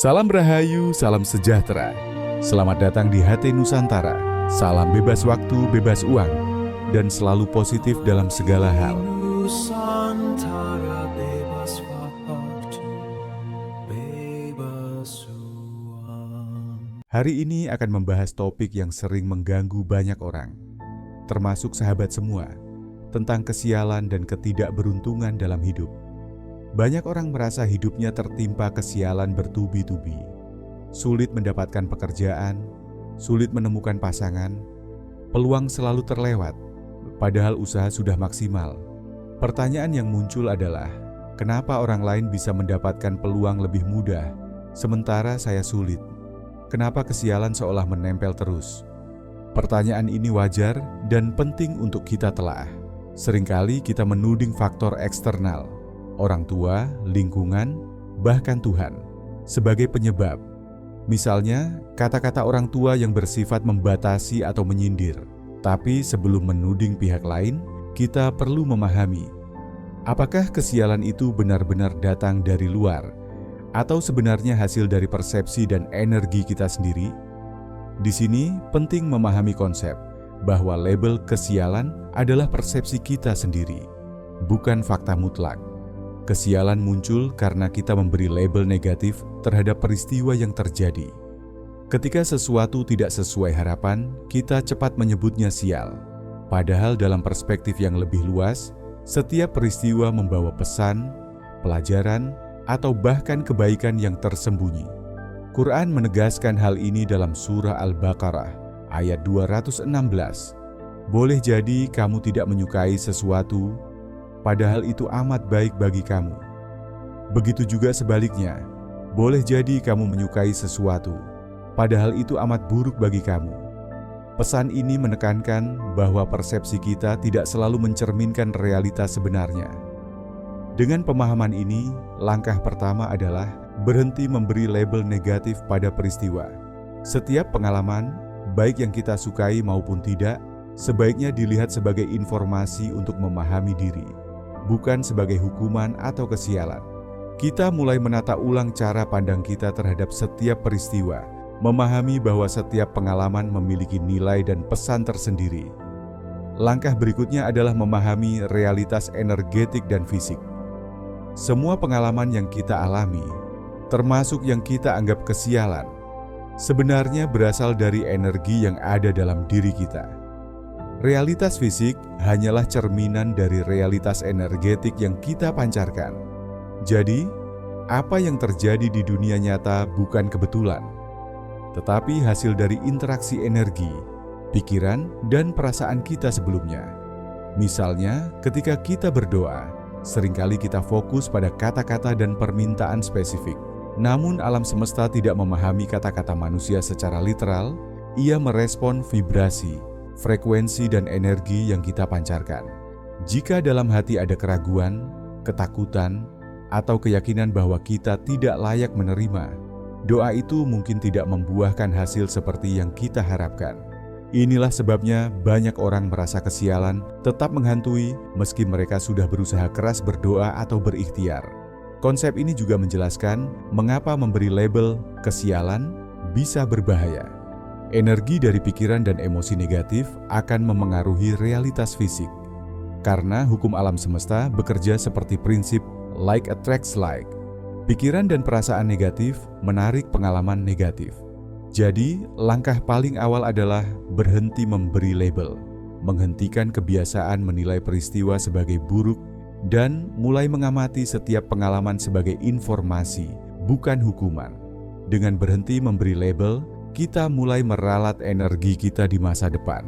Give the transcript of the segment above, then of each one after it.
Salam Rahayu, salam sejahtera. Selamat datang di HT Nusantara. Salam bebas waktu, bebas uang, dan selalu positif dalam segala hal. Nusantara bebas waktu, bebas uang. Hari ini akan membahas topik yang sering mengganggu banyak orang, termasuk sahabat semua, tentang kesialan dan ketidakberuntungan dalam hidup. Banyak orang merasa hidupnya tertimpa kesialan bertubi-tubi. Sulit mendapatkan pekerjaan, sulit menemukan pasangan, peluang selalu terlewat, padahal usaha sudah maksimal. Pertanyaan yang muncul adalah, kenapa orang lain bisa mendapatkan peluang lebih mudah, sementara saya sulit? Kenapa kesialan seolah menempel terus? Pertanyaan ini wajar dan penting untuk kita telah. Seringkali kita menuding faktor eksternal, orang tua, lingkungan, bahkan Tuhan, sebagai penyebab. Misalnya, kata-kata orang tua yang bersifat membatasi atau menyindir. Tapi sebelum menuding pihak lain, kita perlu memahami, apakah kesialan itu benar-benar datang dari luar, atau sebenarnya hasil dari persepsi dan energi kita sendiri? Di sini penting memahami konsep bahwa label kesialan adalah persepsi kita sendiri, bukan fakta mutlak. Kesialan muncul karena kita memberi label negatif terhadap peristiwa yang terjadi. Ketika sesuatu tidak sesuai harapan, kita cepat menyebutnya sial. Padahal dalam perspektif yang lebih luas, setiap peristiwa membawa pesan, pelajaran, atau bahkan kebaikan yang tersembunyi. Quran menegaskan hal ini dalam surah Al-Baqarah ayat 216. Boleh jadi kamu tidak menyukai sesuatu, padahal itu amat baik bagi kamu. Begitu juga sebaliknya, boleh jadi kamu menyukai sesuatu, padahal itu amat buruk bagi kamu. Pesan ini menekankan bahwa persepsi kita tidak selalu mencerminkan realitas sebenarnya. Dengan pemahaman ini, langkah pertama adalah berhenti memberi label negatif pada peristiwa. Setiap pengalaman, baik yang kita sukai maupun tidak, sebaiknya dilihat sebagai informasi untuk memahami diri, bukan sebagai hukuman atau kesialan. Kita mulai menata ulang cara pandang kita terhadap setiap peristiwa, memahami bahwa setiap pengalaman memiliki nilai dan pesan tersendiri. Langkah berikutnya adalah memahami realitas energetik dan fisik. Semua pengalaman yang kita alami, termasuk yang kita anggap kesialan, sebenarnya berasal dari energi yang ada dalam diri kita. Realitas fisik hanyalah cerminan dari realitas energetik yang kita pancarkan. Jadi, apa yang terjadi di dunia nyata bukan kebetulan, tetapi hasil dari interaksi energi, pikiran, dan perasaan kita sebelumnya. Misalnya, ketika kita berdoa, seringkali kita fokus pada kata-kata dan permintaan spesifik. Namun alam semesta tidak memahami kata-kata manusia secara literal, ia merespon vibrasi, frekuensi dan energi yang kita pancarkan. Jika dalam hati ada keraguan, ketakutan, atau keyakinan bahwa kita tidak layak menerima, doa itu mungkin tidak membuahkan hasil seperti yang kita harapkan. Inilah sebabnya banyak orang merasa kesialan tetap menghantui meski mereka sudah berusaha keras berdoa atau berikhtiar. Konsep ini juga menjelaskan mengapa memberi label kesialan bisa berbahaya. Energi dari pikiran dan emosi negatif akan memengaruhi realitas fisik. Karena hukum alam semesta bekerja seperti prinsip like attracts like. Pikiran dan perasaan negatif menarik pengalaman negatif. Jadi, langkah paling awal adalah berhenti memberi label, menghentikan kebiasaan menilai peristiwa sebagai buruk, dan mulai mengamati setiap pengalaman sebagai informasi, bukan hukuman. Dengan berhenti memberi label, kita mulai meralat energi kita di masa depan.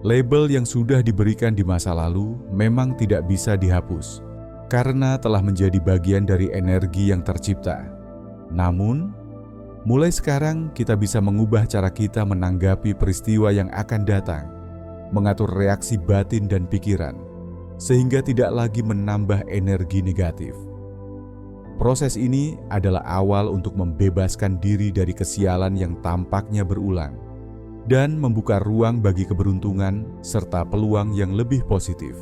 Label yang sudah diberikan di masa lalu memang tidak bisa dihapus, karena telah menjadi bagian dari energi yang tercipta. Namun, mulai sekarang kita bisa mengubah cara kita menanggapi peristiwa yang akan datang, mengatur reaksi batin dan pikiran, sehingga tidak lagi menambah energi negatif. Proses ini adalah awal untuk membebaskan diri dari kesialan yang tampaknya berulang dan membuka ruang bagi keberuntungan serta peluang yang lebih positif.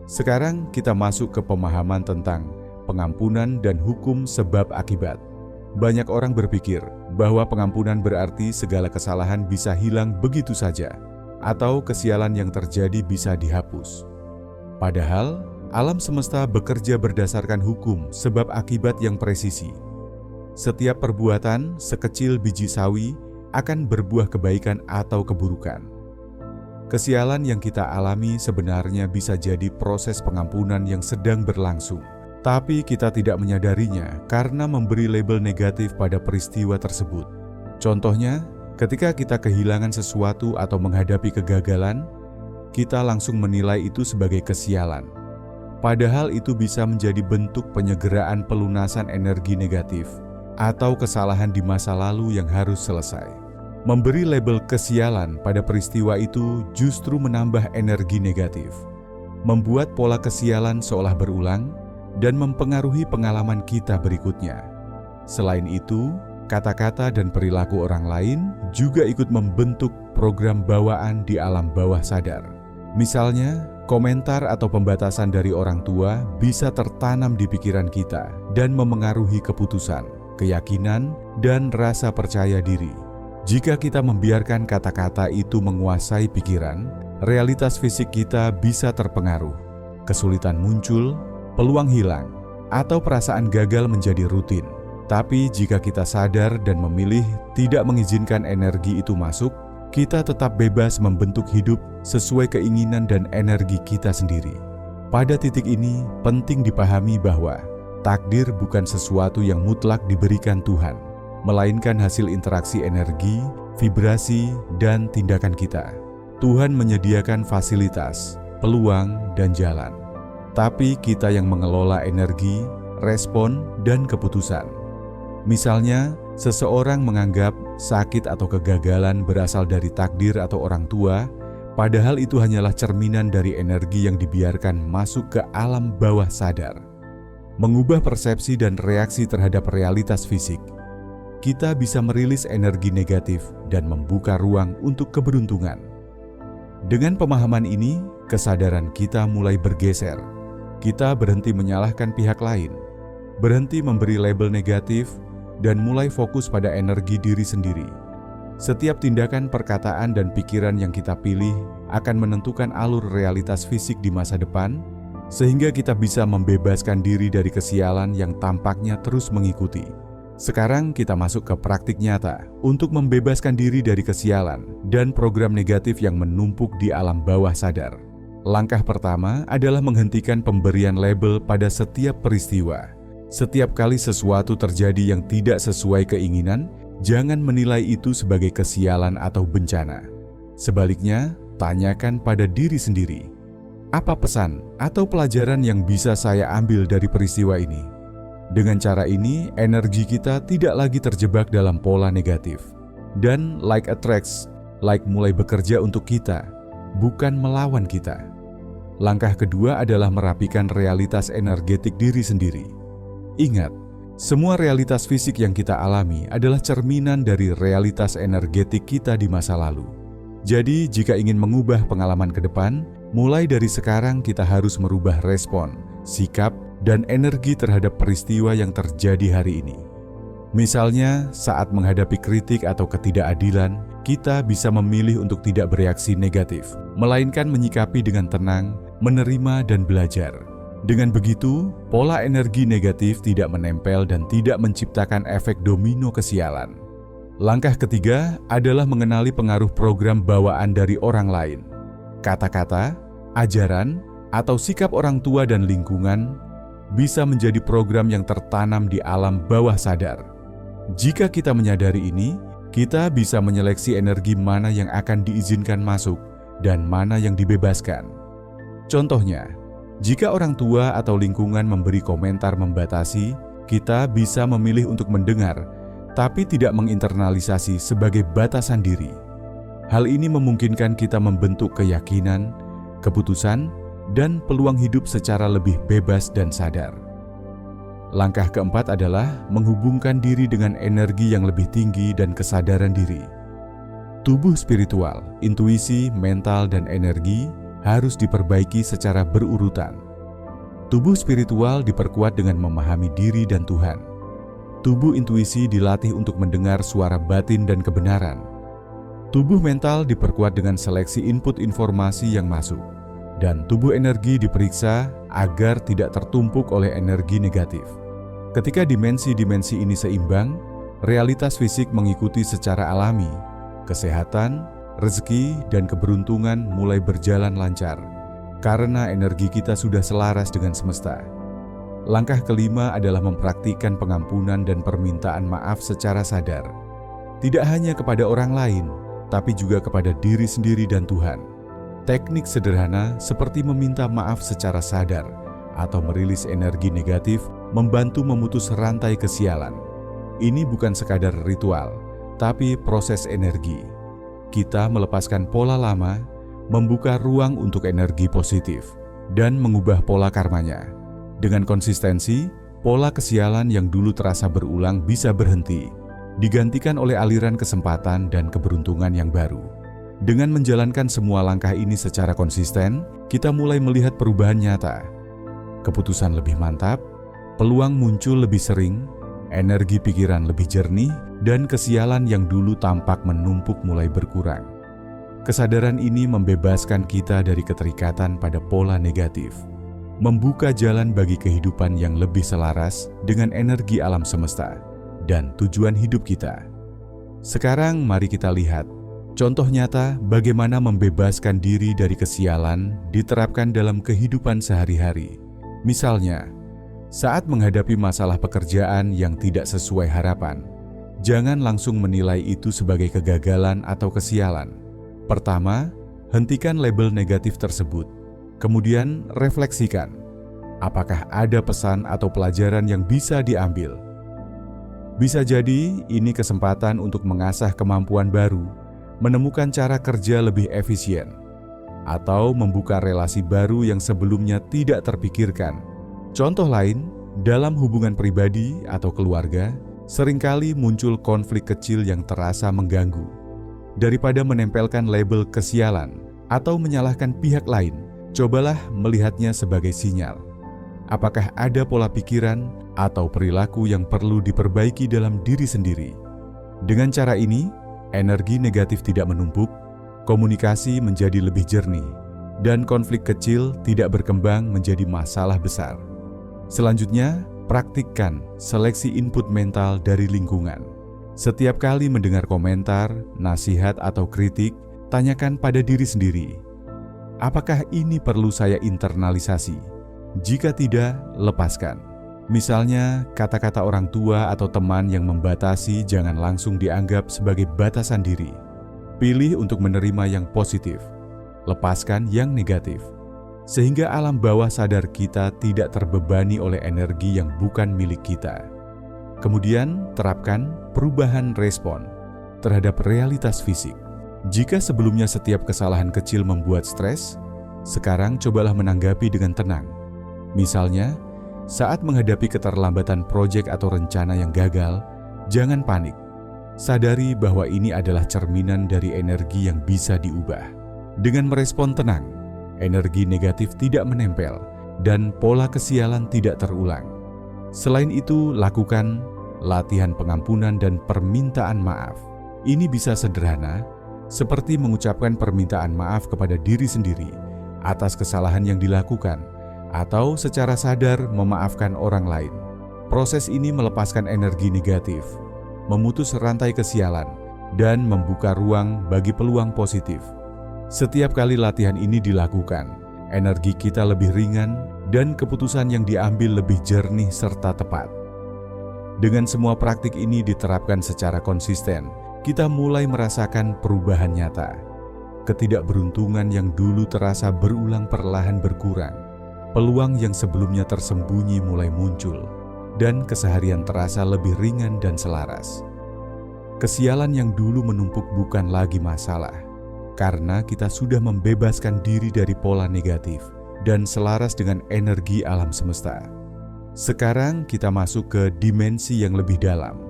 Sekarang kita masuk ke pemahaman tentang pengampunan dan hukum sebab akibat. Banyak orang berpikir bahwa pengampunan berarti segala kesalahan bisa hilang begitu saja, atau kesialan yang terjadi bisa dihapus. Padahal, alam semesta bekerja berdasarkan hukum sebab akibat yang presisi. Setiap perbuatan, sekecil biji sawi, akan berbuah kebaikan atau keburukan. Kesialan yang kita alami sebenarnya bisa jadi proses pengampunan yang sedang berlangsung. Tapi kita tidak menyadarinya karena memberi label negatif pada peristiwa tersebut. Contohnya, ketika kita kehilangan sesuatu atau menghadapi kegagalan, kita langsung menilai itu sebagai kesialan. Padahal itu bisa menjadi bentuk penyegeraan pelunasan energi negatif atau kesalahan di masa lalu yang harus selesai. Memberi label kesialan pada peristiwa itu justru menambah energi negatif, membuat pola kesialan seolah berulang, dan mempengaruhi pengalaman kita berikutnya. Selain itu, kata-kata dan perilaku orang lain juga ikut membentuk program bawaan di alam bawah sadar. Misalnya, komentar atau pembatasan dari orang tua bisa tertanam di pikiran kita dan memengaruhi keputusan, keyakinan, dan rasa percaya diri. Jika kita membiarkan kata-kata itu menguasai pikiran, realitas fisik kita bisa terpengaruh, kesulitan muncul, peluang hilang, atau perasaan gagal menjadi rutin. Tapi jika kita sadar dan memilih tidak mengizinkan energi itu masuk, kita tetap bebas membentuk hidup sesuai keinginan dan energi kita sendiri. Pada titik ini, penting dipahami bahwa takdir bukan sesuatu yang mutlak diberikan Tuhan, melainkan hasil interaksi energi, vibrasi, dan tindakan kita. Tuhan menyediakan fasilitas, peluang, dan jalan. Tapi kita yang mengelola energi, respon, dan keputusan. Misalnya, seseorang menganggap sakit atau kegagalan berasal dari takdir atau orang tua, padahal itu hanyalah cerminan dari energi yang dibiarkan masuk ke alam bawah sadar. Mengubah persepsi dan reaksi terhadap realitas fisik, kita bisa merilis energi negatif dan membuka ruang untuk keberuntungan. Dengan pemahaman ini, kesadaran kita mulai bergeser. Kita berhenti menyalahkan pihak lain, berhenti memberi label negatif, dan mulai fokus pada energi diri sendiri. Setiap tindakan, perkataan, dan pikiran yang kita pilih akan menentukan alur realitas fisik di masa depan, sehingga kita bisa membebaskan diri dari kesialan yang tampaknya terus mengikuti. Sekarang kita masuk ke praktik nyata untuk membebaskan diri dari kesialan dan program negatif yang menumpuk di alam bawah sadar. Langkah pertama adalah menghentikan pemberian label pada setiap peristiwa. Setiap kali sesuatu terjadi yang tidak sesuai keinginan, jangan menilai itu sebagai kesialan atau bencana. Sebaliknya, tanyakan pada diri sendiri, apa pesan atau pelajaran yang bisa saya ambil dari peristiwa ini? Dengan cara ini, energi kita tidak lagi terjebak dalam pola negatif. Dan like attracts, like mulai bekerja untuk kita, bukan melawan kita. Langkah kedua adalah merapikan realitas energetik diri sendiri. Ingat, semua realitas fisik yang kita alami adalah cerminan dari realitas energetik kita di masa lalu. Jadi, jika ingin mengubah pengalaman ke depan, mulai dari sekarang kita harus merubah respon, sikap, dan energi terhadap peristiwa yang terjadi hari ini. Misalnya, saat menghadapi kritik atau ketidakadilan, kita bisa memilih untuk tidak bereaksi negatif, melainkan menyikapi dengan tenang, menerima, dan belajar. Dengan begitu, pola energi negatif tidak menempel dan tidak menciptakan efek domino kesialan. Langkah ketiga adalah mengenali pengaruh program bawaan dari orang lain. Kata-kata, ajaran, atau sikap orang tua dan lingkungan bisa menjadi program yang tertanam di alam bawah sadar. Jika kita menyadari ini, kita bisa menyeleksi energi mana yang akan diizinkan masuk dan mana yang dibebaskan. Contohnya, jika orang tua atau lingkungan memberi komentar membatasi, kita bisa memilih untuk mendengar, tapi tidak menginternalisasi sebagai batasan diri. Hal ini memungkinkan kita membentuk keyakinan, keputusan, dan peluang hidup secara lebih bebas dan sadar. Langkah keempat adalah menghubungkan diri dengan energi yang lebih tinggi dan kesadaran diri. Tubuh spiritual, intuisi, mental, dan energi harus diperbaiki secara berurutan. Tubuh spiritual diperkuat dengan memahami diri dan Tuhan. Tubuh intuisi dilatih untuk mendengar suara batin dan kebenaran. Tubuh mental diperkuat dengan seleksi input informasi yang masuk. Dan tubuh energi diperiksa agar tidak tertumpuk oleh energi negatif. Ketika dimensi-dimensi ini seimbang, realitas fisik mengikuti secara alami. Kesehatan, rezeki, dan keberuntungan mulai berjalan lancar. Karena energi kita sudah selaras dengan semesta. Langkah kelima adalah mempraktikkan pengampunan dan permintaan maaf secara sadar. Tidak hanya kepada orang lain, tapi juga kepada diri sendiri dan Tuhan. Teknik sederhana seperti meminta maaf secara sadar atau merilis energi negatif membantu memutus rantai kesialan. Ini bukan sekadar ritual, tapi proses energi. Kita melepaskan pola lama, membuka ruang untuk energi positif, dan mengubah pola karmanya. Dengan konsistensi, pola kesialan yang dulu terasa berulang bisa berhenti, digantikan oleh aliran kesempatan dan keberuntungan yang baru. Dengan menjalankan semua langkah ini secara konsisten, kita mulai melihat perubahan nyata. Keputusan lebih mantap, peluang muncul lebih sering, energi pikiran lebih jernih, dan kesialan yang dulu tampak menumpuk mulai berkurang. Kesadaran ini membebaskan kita dari keterikatan pada pola negatif, membuka jalan bagi kehidupan yang lebih selaras dengan energi alam semesta dan tujuan hidup kita. Sekarang mari kita lihat contoh nyata bagaimana membebaskan diri dari kesialan diterapkan dalam kehidupan sehari-hari. Misalnya, saat menghadapi masalah pekerjaan yang tidak sesuai harapan, jangan langsung menilai itu sebagai kegagalan atau kesialan. Pertama, hentikan label negatif tersebut. Kemudian refleksikan, apakah ada pesan atau pelajaran yang bisa diambil. Bisa jadi ini kesempatan untuk mengasah kemampuan baru, menemukan cara kerja lebih efisien, atau membuka relasi baru yang sebelumnya tidak terpikirkan. Contoh lain, dalam hubungan pribadi atau keluarga, seringkali muncul konflik kecil yang terasa mengganggu. Daripada menempelkan label kesialan atau menyalahkan pihak lain, cobalah melihatnya sebagai sinyal. Apakah ada pola pikiran atau perilaku yang perlu diperbaiki dalam diri sendiri? Dengan cara ini, energi negatif tidak menumpuk, komunikasi menjadi lebih jernih, dan konflik kecil tidak berkembang menjadi masalah besar. Selanjutnya, praktikkan seleksi input mental dari lingkungan. Setiap kali mendengar komentar, nasihat, atau kritik, tanyakan pada diri sendiri, apakah ini perlu saya internalisasi? Jika tidak, lepaskan. Misalnya, kata-kata orang tua atau teman yang membatasi jangan langsung dianggap sebagai batasan diri. Pilih untuk menerima yang positif, lepaskan yang negatif, sehingga alam bawah sadar kita tidak terbebani oleh energi yang bukan milik kita. Kemudian, terapkan perubahan respon terhadap realitas fisik. Jika sebelumnya setiap kesalahan kecil membuat stres, sekarang cobalah menanggapi dengan tenang. Misalnya, saat menghadapi keterlambatan proyek atau rencana yang gagal, jangan panik. Sadari bahwa ini adalah cerminan dari energi yang bisa diubah. Dengan merespon tenang, energi negatif tidak menempel dan pola kesialan tidak terulang. Selain itu, lakukan latihan pengampunan dan permintaan maaf. Ini bisa sederhana, seperti mengucapkan permintaan maaf kepada diri sendiri atas kesalahan yang dilakukan, atau secara sadar memaafkan orang lain. Proses ini melepaskan energi negatif, memutus rantai kesialan, dan membuka ruang bagi peluang positif. Setiap kali latihan ini dilakukan, energi kita lebih ringan dan keputusan yang diambil lebih jernih serta tepat. Dengan semua praktik ini diterapkan secara konsisten, kita mulai merasakan perubahan nyata. Ketidakberuntungan yang dulu terasa berulang perlahan berkurang. Peluang yang sebelumnya tersembunyi mulai muncul, dan keseharian terasa lebih ringan dan selaras. Kesialan yang dulu menumpuk bukan lagi masalah, karena kita sudah membebaskan diri dari pola negatif dan selaras dengan energi alam semesta. Sekarang kita masuk ke dimensi yang lebih dalam,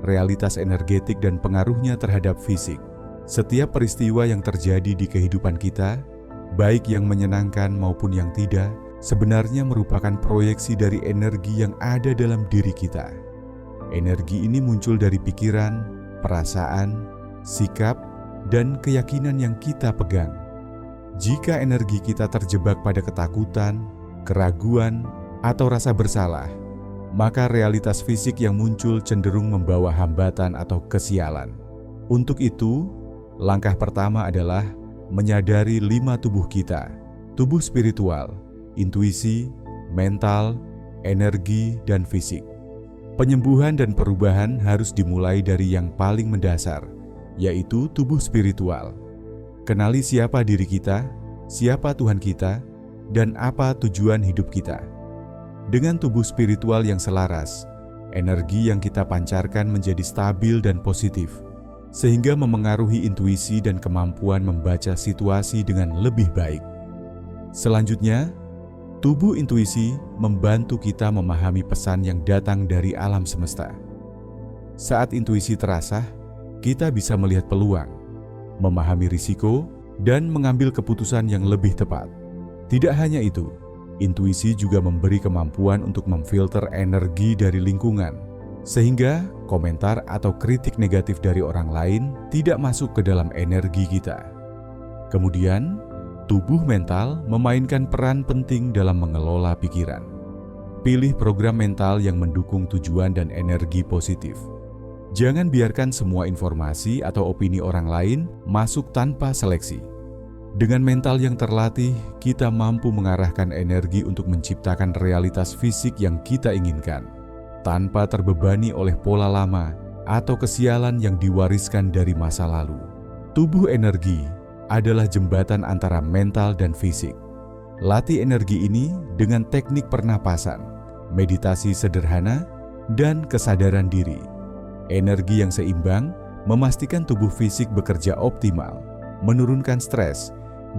realitas energetik dan pengaruhnya terhadap fisik. Setiap peristiwa yang terjadi di kehidupan kita, baik yang menyenangkan maupun yang tidak, sebenarnya merupakan proyeksi dari energi yang ada dalam diri kita. Energi ini muncul dari pikiran, perasaan, sikap, dan keyakinan yang kita pegang. Jika energi kita terjebak pada ketakutan, keraguan, atau rasa bersalah, maka realitas fisik yang muncul cenderung membawa hambatan atau kesialan. Untuk itu, langkah pertama adalah menyadari 5 tubuh kita: tubuh spiritual, intuisi, mental, energi, dan fisik. Penyembuhan dan perubahan harus dimulai dari yang paling mendasar, yaitu tubuh spiritual. Kenali siapa diri kita, siapa Tuhan kita, dan apa tujuan hidup kita. Dengan tubuh spiritual yang selaras, energi yang kita pancarkan menjadi stabil dan positif, sehingga memengaruhi intuisi dan kemampuan membaca situasi dengan lebih baik. Selanjutnya, tubuh intuisi membantu kita memahami pesan yang datang dari alam semesta. Saat intuisi terasah, kita bisa melihat peluang, memahami risiko, dan mengambil keputusan yang lebih tepat. Tidak hanya itu, intuisi juga memberi kemampuan untuk memfilter energi dari lingkungan, sehingga komentar atau kritik negatif dari orang lain tidak masuk ke dalam energi kita. Kemudian, tubuh mental memainkan peran penting dalam mengelola pikiran. Pilih program mental yang mendukung tujuan dan energi positif. Jangan biarkan semua informasi atau opini orang lain masuk tanpa seleksi. Dengan mental yang terlatih, kita mampu mengarahkan energi untuk menciptakan realitas fisik yang kita inginkan, tanpa terbebani oleh pola lama atau kesialan yang diwariskan dari masa lalu. Tubuh energi adalah jembatan antara mental dan fisik. Latih energi ini dengan teknik pernapasan, meditasi sederhana, dan kesadaran diri. Energi yang seimbang memastikan tubuh fisik bekerja optimal, menurunkan stres,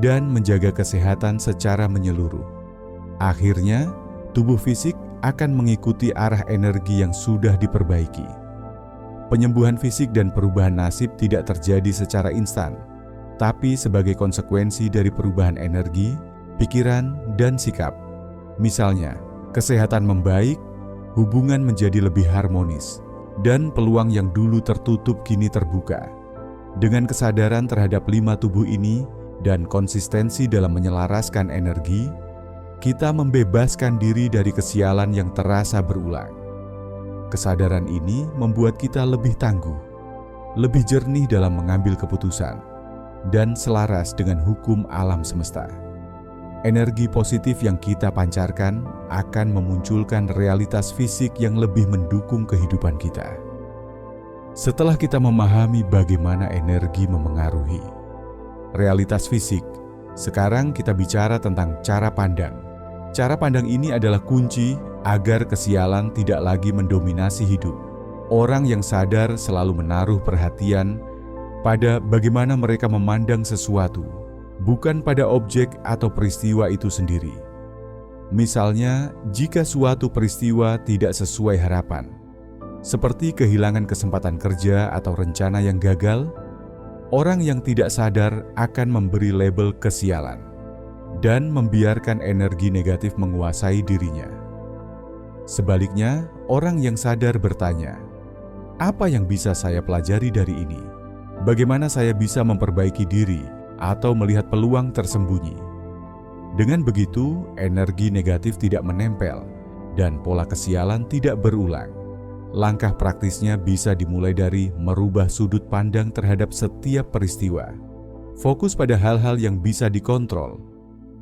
dan menjaga kesehatan secara menyeluruh. Akhirnya, tubuh fisik akan mengikuti arah energi yang sudah diperbaiki. Penyembuhan fisik dan perubahan nasib tidak terjadi secara instan, tapi sebagai konsekuensi dari perubahan energi, pikiran, dan sikap. Misalnya, kesehatan membaik, hubungan menjadi lebih harmonis, dan peluang yang dulu tertutup kini terbuka. Dengan kesadaran terhadap 5 tubuh ini dan konsistensi dalam menyelaraskan energi, kita membebaskan diri dari kesialan yang terasa berulang. Kesadaran ini membuat kita lebih tangguh, lebih jernih dalam mengambil keputusan, dan selaras dengan hukum alam semesta. Energi positif yang kita pancarkan akan memunculkan realitas fisik yang lebih mendukung kehidupan kita. Setelah kita memahami bagaimana energi memengaruhi realitas fisik, sekarang kita bicara tentang cara pandang. Cara pandang ini adalah kunci agar kesialan tidak lagi mendominasi hidup. Orang yang sadar selalu menaruh perhatian pada bagaimana mereka memandang sesuatu, bukan pada objek atau peristiwa itu sendiri. Misalnya, jika suatu peristiwa tidak sesuai harapan, seperti kehilangan kesempatan kerja atau rencana yang gagal, orang yang tidak sadar akan memberi label kesialan dan membiarkan energi negatif menguasai dirinya. Sebaliknya, orang yang sadar bertanya, "Apa yang bisa saya pelajari dari ini? Bagaimana saya bisa memperbaiki diri atau melihat peluang tersembunyi?" Dengan begitu, energi negatif tidak menempel dan pola kesialan tidak berulang. Langkah praktisnya bisa dimulai dari merubah sudut pandang terhadap setiap peristiwa. Fokus pada hal-hal yang bisa dikontrol,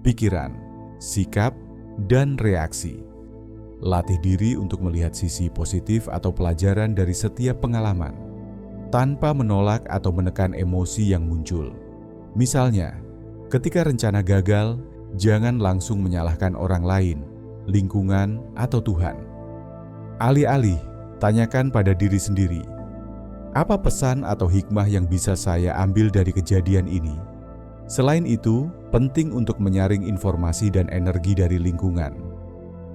pikiran, sikap, dan reaksi. Latih diri untuk melihat sisi positif atau pelajaran dari setiap pengalaman, tanpa menolak atau menekan emosi yang muncul. Misalnya, ketika rencana gagal, jangan langsung menyalahkan orang lain, lingkungan, atau Tuhan. Alih-alih, tanyakan pada diri sendiri, apa pesan atau hikmah yang bisa saya ambil dari kejadian ini? Selain itu, penting untuk menyaring informasi dan energi dari lingkungan.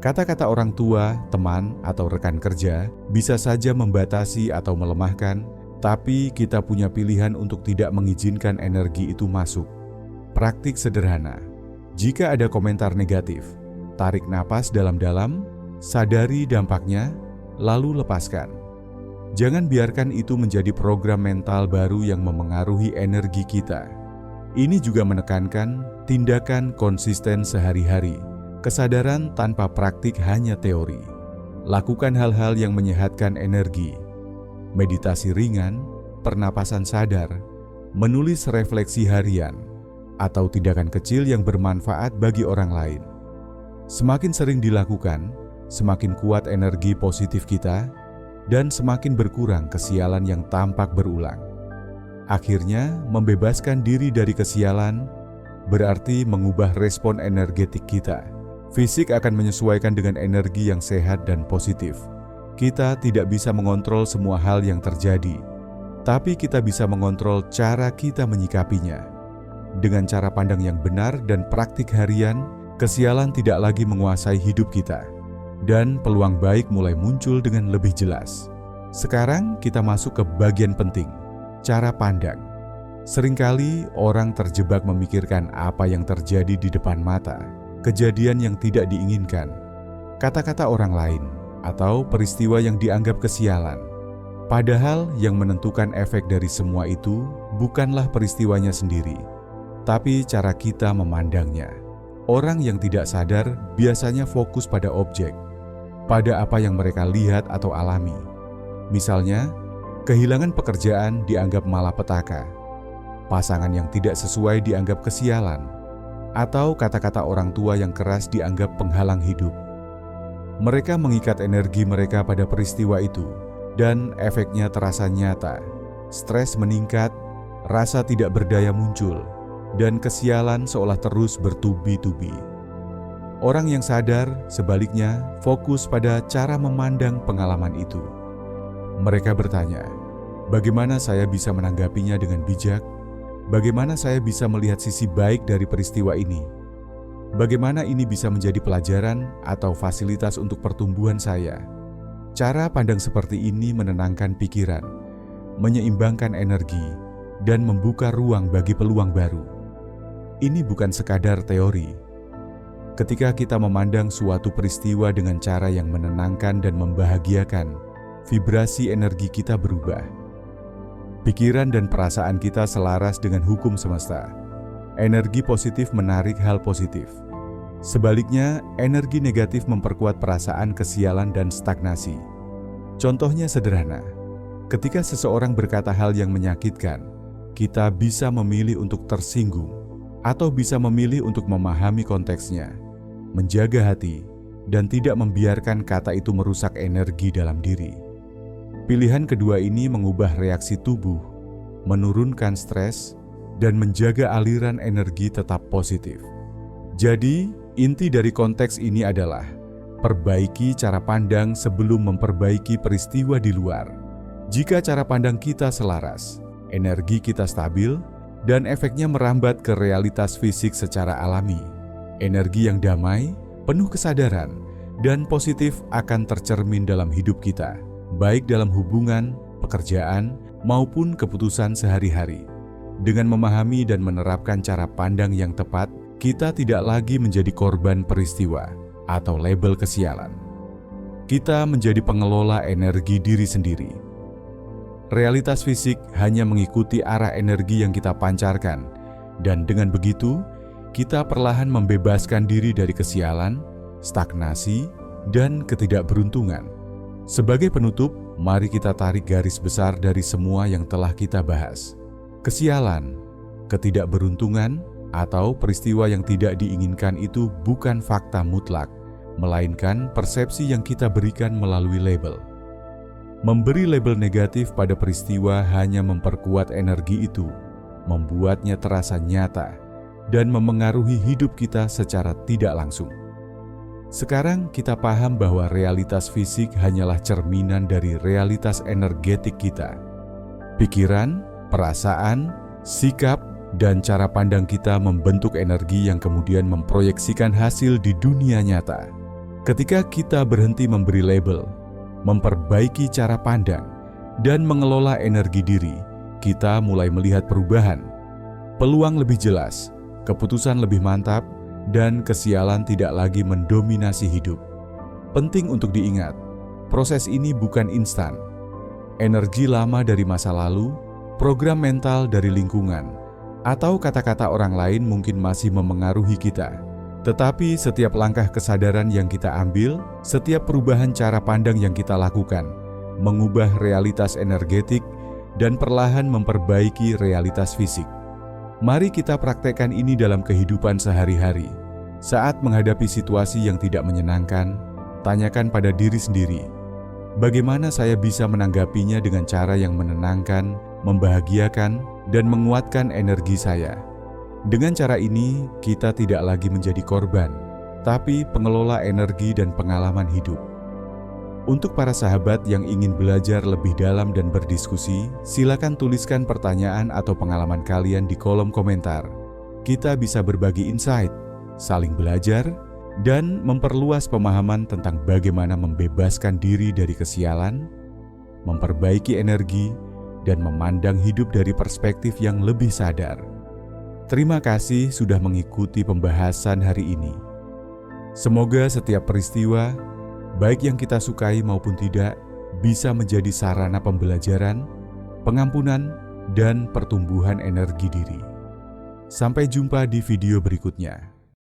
Kata-kata orang tua, teman, atau rekan kerja bisa saja membatasi atau melemahkan, tapi kita punya pilihan untuk tidak mengizinkan energi itu masuk. Praktik sederhana. Jika ada komentar negatif, tarik napas dalam-dalam, sadari dampaknya, lalu lepaskan. Jangan biarkan itu menjadi program mental baru yang memengaruhi energi kita. Ini juga menekankan tindakan konsisten sehari-hari, kesadaran tanpa praktik hanya teori. Lakukan hal-hal yang menyehatkan energi, meditasi ringan, pernapasan sadar, menulis refleksi harian, atau tindakan kecil yang bermanfaat bagi orang lain. Semakin sering dilakukan, semakin kuat energi positif kita, dan semakin berkurang kesialan yang tampak berulang. Akhirnya, membebaskan diri dari kesialan berarti mengubah respon energetik kita. Fisik akan menyesuaikan dengan energi yang sehat dan positif. Kita tidak bisa mengontrol semua hal yang terjadi, tapi kita bisa mengontrol cara kita menyikapinya. Dengan cara pandang yang benar dan praktik harian, kesialan tidak lagi menguasai hidup kita, dan peluang baik mulai muncul dengan lebih jelas. Sekarang kita masuk ke bagian penting, cara pandang. Seringkali orang terjebak memikirkan apa yang terjadi di depan mata, kejadian yang tidak diinginkan, kata-kata orang lain, atau peristiwa yang dianggap kesialan. Padahal yang menentukan efek dari semua itu bukanlah peristiwanya sendiri, tapi cara kita memandangnya. Orang yang tidak sadar biasanya fokus pada objek, pada apa yang mereka lihat atau alami. Misalnya, kehilangan pekerjaan dianggap malapetaka, pasangan yang tidak sesuai dianggap kesialan, atau kata-kata orang tua yang keras dianggap penghalang hidup. Mereka mengikat energi mereka pada peristiwa itu, dan efeknya terasa nyata. Stres meningkat, rasa tidak berdaya muncul, dan kesialan seolah terus bertubi-tubi. Orang yang sadar, sebaliknya, fokus pada cara memandang pengalaman itu. Mereka bertanya, bagaimana saya bisa menanggapinya dengan bijak? Bagaimana saya bisa melihat sisi baik dari peristiwa ini? Bagaimana ini bisa menjadi pelajaran atau fasilitas untuk pertumbuhan saya? Cara pandang seperti ini menenangkan pikiran, menyeimbangkan energi, dan membuka ruang bagi peluang baru. Ini bukan sekadar teori. Ketika kita memandang suatu peristiwa dengan cara yang menenangkan dan membahagiakan, vibrasi energi kita berubah. Pikiran dan perasaan kita selaras dengan hukum semesta. Energi positif menarik hal positif. Sebaliknya, energi negatif memperkuat perasaan kesialan dan stagnasi. Contohnya sederhana. Ketika seseorang berkata hal yang menyakitkan, kita bisa memilih untuk tersinggung atau bisa memilih untuk memahami konteksnya, menjaga hati, dan tidak membiarkan kata itu merusak energi dalam diri. Pilihan kedua ini mengubah reaksi tubuh, menurunkan stres, dan menjaga aliran energi tetap positif. Jadi, inti dari konteks ini adalah perbaiki cara pandang sebelum memperbaiki peristiwa di luar. Jika cara pandang kita selaras, energi kita stabil, dan efeknya merambat ke realitas fisik secara alami. Energi yang damai, penuh kesadaran, dan positif akan tercermin dalam hidup kita, baik dalam hubungan, pekerjaan, maupun keputusan sehari-hari. Dengan memahami dan menerapkan cara pandang yang tepat, kita tidak lagi menjadi korban peristiwa atau label kesialan. Kita menjadi pengelola energi diri sendiri. Realitas fisik hanya mengikuti arah energi yang kita pancarkan, dan dengan begitu, kita perlahan membebaskan diri dari kesialan, stagnasi, dan ketidakberuntungan. Sebagai penutup, mari kita tarik garis besar dari semua yang telah kita bahas. Kesialan, ketidakberuntungan, atau peristiwa yang tidak diinginkan itu bukan fakta mutlak, melainkan persepsi yang kita berikan melalui label. Memberi label negatif pada peristiwa hanya memperkuat energi itu, membuatnya terasa nyata, dan memengaruhi hidup kita secara tidak langsung. Sekarang kita paham bahwa realitas fisik hanyalah cerminan dari realitas energetik kita. Pikiran, perasaan, sikap, dan cara pandang kita membentuk energi yang kemudian memproyeksikan hasil di dunia nyata. Ketika kita berhenti memberi label, memperbaiki cara pandang, dan mengelola energi diri, kita mulai melihat perubahan. Peluang lebih jelas, keputusan lebih mantap, dan kesialan tidak lagi mendominasi hidup. Penting untuk diingat, proses ini bukan instan. energi lama dari masa lalu, program mental dari lingkungan, atau kata-kata orang lain mungkin masih memengaruhi kita. Tetapi setiap langkah kesadaran yang kita ambil, setiap perubahan cara pandang yang kita lakukan, mengubah realitas energetik dan perlahan memperbaiki realitas fisik. Mari kita praktekkan ini dalam kehidupan sehari-hari. Saat menghadapi situasi yang tidak menyenangkan, tanyakan pada diri sendiri, bagaimana saya bisa menanggapinya dengan cara yang menenangkan, membahagiakan, dan menguatkan energi saya. Dengan cara ini, kita tidak lagi menjadi korban, tapi pengelola energi dan pengalaman hidup. Untuk para sahabat yang ingin belajar lebih dalam dan berdiskusi, silakan tuliskan pertanyaan atau pengalaman kalian di kolom komentar. Kita bisa berbagi insight, saling belajar, dan memperluas pemahaman tentang bagaimana membebaskan diri dari kesialan, memperbaiki energi, dan memandang hidup dari perspektif yang lebih sadar. Terima kasih sudah mengikuti pembahasan hari ini. Semoga setiap peristiwa, baik yang kita sukai maupun tidak, bisa menjadi sarana pembelajaran, pengampunan, dan pertumbuhan energi diri. Sampai jumpa di video berikutnya.